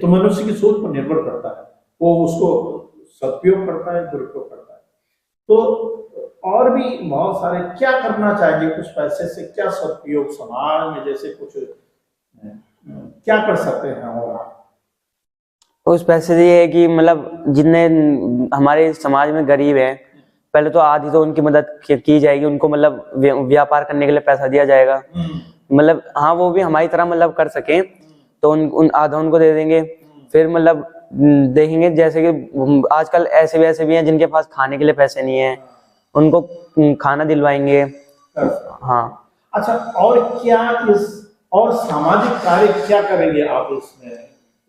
तो मनुष्य की सोच पर निर्भर करता है, वो उसको सदुपयोग करता है, दुरुपयोग करता है। तो और भी बहुत सारे क्या करना चाहिए, कुछ पैसे से क्या सदुपयोग समाज में, जैसे कुछ क्या कर सकते हैं? और उस पैसे से ये है कि मतलब जितने हमारे समाज में गरीब हैं, पहले तो आधी तो उनकी मदद की जाएगी, उनको मतलब व्यापार करने के लिए पैसा दिया जाएगा। मतलब हाँ, वो भी हमारी तरह मतलब कर सकें, तो उन आधा उनको दे देंगे। फिर मतलब देखेंगे, जैसे कि आजकल ऐसे भी ऐसे भी हैं जिनके पास खाने के लिए पैसे नहीं है, उनको खाना दिलवाएंगे। हाँ। अच्छा, और क्या इस और सामाजिक कार्य क्या करेंगे आप इसमें?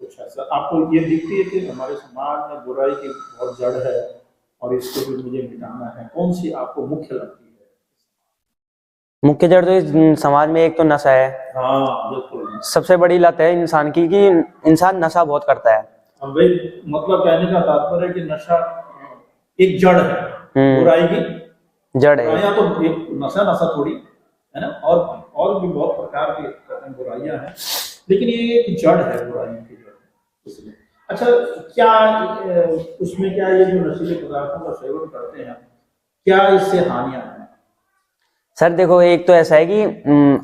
कुछ ऐसा आपको ये दिखती है कि हमारे समाज में बुराई की बहुत जड़ है और इसको भी मुझे मिटाना है, कौन सी आपको मुख्य लगती है? मुख्य जड़ तो इस समाज में एक तो नशा है। हाँ बिल्कुल, सबसे बड़ी लत है इंसान की कि इंसान नशा बहुत करता है। भाई मतलब कहने का तात्पर्य है कि नशा एक जड़ है बुराई की, जड़ है। बुराइयां तो एक नशा थोड़ी है ना, और भी बहुत प्रकार की बुराइयां हैं, लेकिन ये एक जड़ है बुराइयों की जड़। अच्छा, क्या उसमें क्या ये जो नशीले पदार्थों का सेवन करते हैं, क्या इससे हानियां हैं? सर देखो, एक तो ऐसा है कि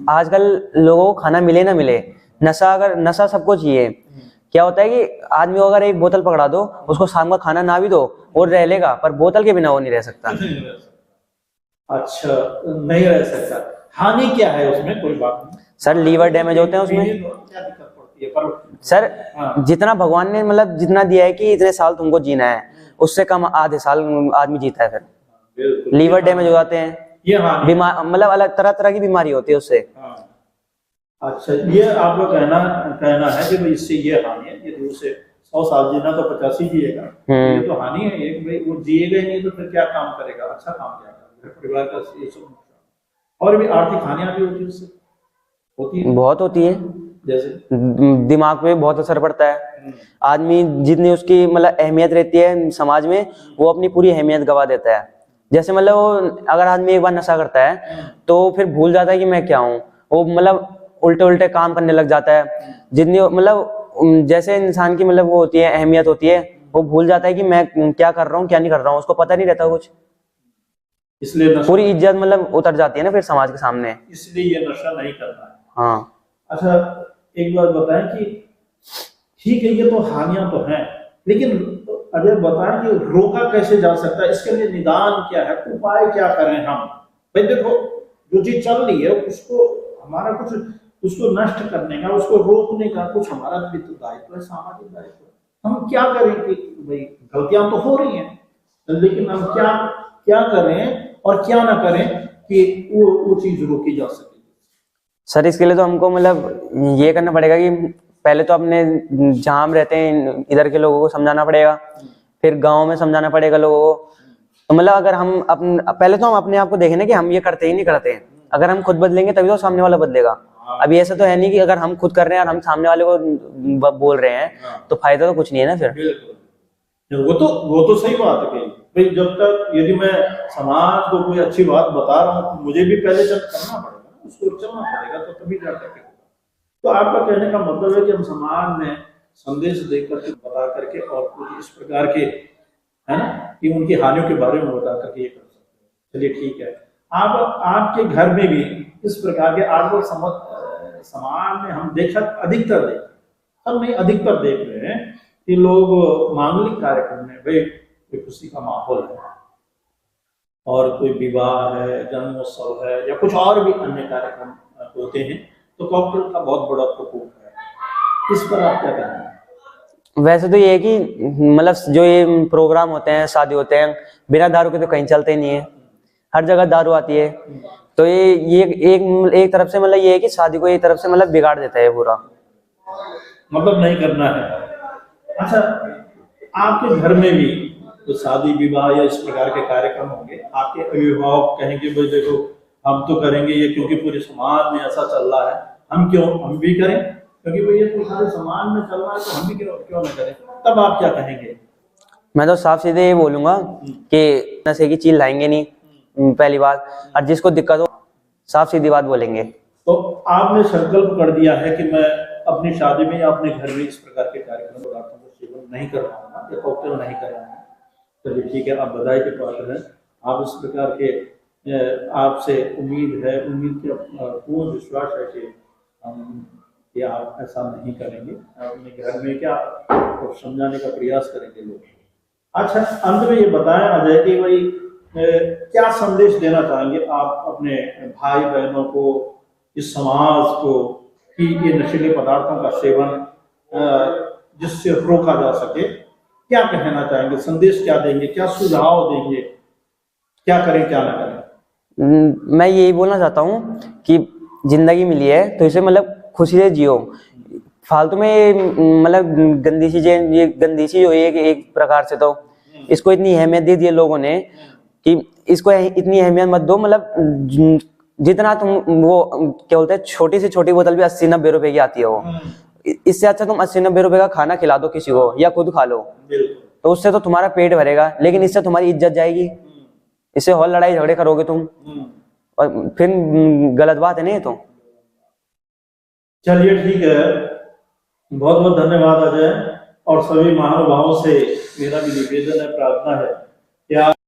आजकल लोगों को खाना मिले ना मिले, नशा सबको चाहिए। क्या होता है कि आदमी को अगर एक बोतल पकड़ा दो, उसको शाम का खाना ना भी दो, वो रह लेगा, पर बोतल के बिना वो नहीं रह सकता। अच्छा, नहीं रह सकता। हानि क्या है उसमें? कोई बात नहीं सर, लीवर डैमेज होते हैं उसमें। क्या दिक्कत पड़ती है? पर सर जितना भगवान ने मतलब जितना दिया है कि इतने साल तुमको जीना है, उससे कम आधे साल आदमी जीता है, फिर लीवर डैमेज हो जाते हैं, ये बीमार मतलब अलग तरह तरह की बीमारी होती है उससे। अच्छा, ये आपका कहना है कि भाई इससे ये हानि है, यदि उसे 100 साल जीना तो 85 जिएगा, ये तो हानि है एक, भाई वो जिएगा ही नहीं तो फिर क्या काम करेगा, अच्छा काम क्या करेगा, परिवार का ये सब नुकसान। और भी आर्थिक हानियां भी होती है उससे, होती है, बहुत होती है। जैसे दिमाग पे बहुत असर पड़ता है। आदमी जितनी उसकी मतलब अहमियत रहती है समाज में, वो अपनी पूरी अहमियत गवा देता है। जैसे मतलब वो अगर आदमी एक बार नशा करता है तो फिर भूल जाता है कि मैं क्या हूँ, वो मतलब उल्टे उल्टे काम करने लग जाता है। जितनी मतलब जैसे इंसान की मतलब वो होती है, अहमियत होती है, वो भूल जाता है कि मैं क्या कर रहा हूँ क्या नहीं कर रहा हूँ, उसको पता नहीं रहता कुछ। इसलिए पूरी इज्जत मतलब उतर जाती है ना फिर समाज के सामने। इसलिए ये नशा नहीं करना है। हाँ। अच्छा, एक बात बताएं कि ठीक है ये तो हानियां तो हैं, लेकिन अगर बताएं कि रोका कैसे जा सकता है, इसके लिए निदान क्या है, उपाय क्या करें हम? भाई देखो, जो चीज चल रही है उसको हमारा कुछ उसको नष्ट करने का, उसको रोकने का कुछ हमारा भी तो दायित्व है, सामाजिक दायित्व है। हम क्या करें कि भाई गलतियां तो हो रही हैं, लेकिन हम क्या क्या करें और क्या ना करें कि वो चीज रोकी जा सके? सर इसके लिए तो हमको मतलब ये करना पड़ेगा कि पहले तो अपने जहाँ हम रहते हैं इधर के लोगों को समझाना पड़ेगा, फिर गांव में समझाना पड़ेगा लोगों को। तो मतलब अगर हम पहले तो हम अपने आप को देखें ना कि हम ये करते ही नहीं करते हैं। अगर हम खुद बदलेंगे तभी तो सामने वाला बदलेगा। अभी ऐसा तो है नहीं कि अगर हम खुद कर रहे हैं और हम सामने वाले को बोल रहे हैं तो फायदा तो कुछ नहीं है ना फिर। वो तो सही बात है कि भाई जब तक यदि मैं समाज को कोई अच्छी बात बता रहा हूँ तो मुझे भी पहले करना पड़ेगा, उसको चलना पड़ेगा, तो तभी जाकर के। तो आपका कहने का मतलब है कि हम समाज में संदेश देकर के बता करके और कुछ इस प्रकार के है ना कि उनकी हानियों के बारे में बता करके ये कर सकते हैं। चलिए ठीक है, आप आपके घर में भी इस प्रकार के आजकल समाज में हम अधिकतर देख रहे हैं कि लोग मांगलिक कार्यक्रम में, भाई कोई खुशी का माहौल है और कोई विवाह है, जन्मोत्सव है या कुछ और भी अन्य कार्यक्रम होते हैं, तो कॉकटेल का बहुत बड़ा प्रकोप है। इस पर आप क्या कहना है? वैसे तो ये है कि मतलब जो ये प्रोग्राम होते हैं, शादी होते हैं, बिना दारू के तो कहीं चलते ही नहीं है, हर जगह दारू आती है। तो ये एक तरफ से मतलब ये है कि शादी को एक तरफ से मतलब बिगाड़ देता है पूरा, मतलब नहीं करना है। अच्छा, आपके घर में भी तो शादी विवाह या इस प्रकार के कार्यक्रम होंगे, आपके अभिभावक कहेंगे भाई देखो हम तो करेंगे ये क्योंकि पूरे समाज में ऐसा चल रहा है, हम भी करें क्योंकि भाई ये तो सारे समाज में चल रहा है, तो हम भी क्यों ना करें? तब आप क्या कहेंगे? मैं तो साफ सीधे ये बोलूंगा कि नशे की चीज लाएंगे नहीं, पहली बात, और जिसको दिक्कत हो साफ सीधी बात बोलेंगे। तो आपने संकल्प कर दिया है कि मैं अपनी शादी में या अपने घर में इस प्रकार के कार्यक्रम पदार्थों का सेवन नहीं कर पाऊंगा या कॉकटेल नहीं कराऊंगा। चलिए ठीक है, आप बधाई के पात्र हैं। आप इस प्रकार के आपसे उम्मीद की पूर्ण विश्वास है कि आप ऐसा नहीं करेंगे, अपने घर में क्या और समझाने का प्रयास करेंगे लोग। अच्छा, अंत में ये बताएं अजय कि भाई क्या संदेश देना चाहेंगे आप अपने भाई बहनों को, इस समाज को, कि ये नशीले पदार्थों का सेवन जिससे रोका जा सके, क्या कहना चाहेंगे, संदेश क्या देंगे, क्या सुझाव देंगे, क्या करें क्या ना करें? मैं यही बोलना चाहता हूँ कि जिंदगी मिली है तो इसे मतलब खुशी से जियो। फालतू में मतलब गंदी चीजें, ये गंदी चीज हुई है कि एक प्रकार से तो इसको इतनी अहमियत दे दी है लोगों ने कि इसको इतनी अहमियत मत दो। मतलब जितना तुम वो क्या बोलते हैं, छोटी से छोटी बोतल भी 80-90 रुपए की आती है वो, इससे अच्छा तुम 80-90 रुपए का खाना खिला दो किसी को या खुद खा लो, तो उससे तो तुम्हारा पेट भरेगा, लेकिन इससे तुम्हारी इज्जत जाएगी। इससे और लड़ाई झगड़े करोगे तुम, और फिर गलत बात है नहीं तो। चलिए ठीक है, बहुत बहुत धन्यवाद अजय। और सभी महानुभावों से मेरा भी निवेदन है, प्रार्थना है कि आप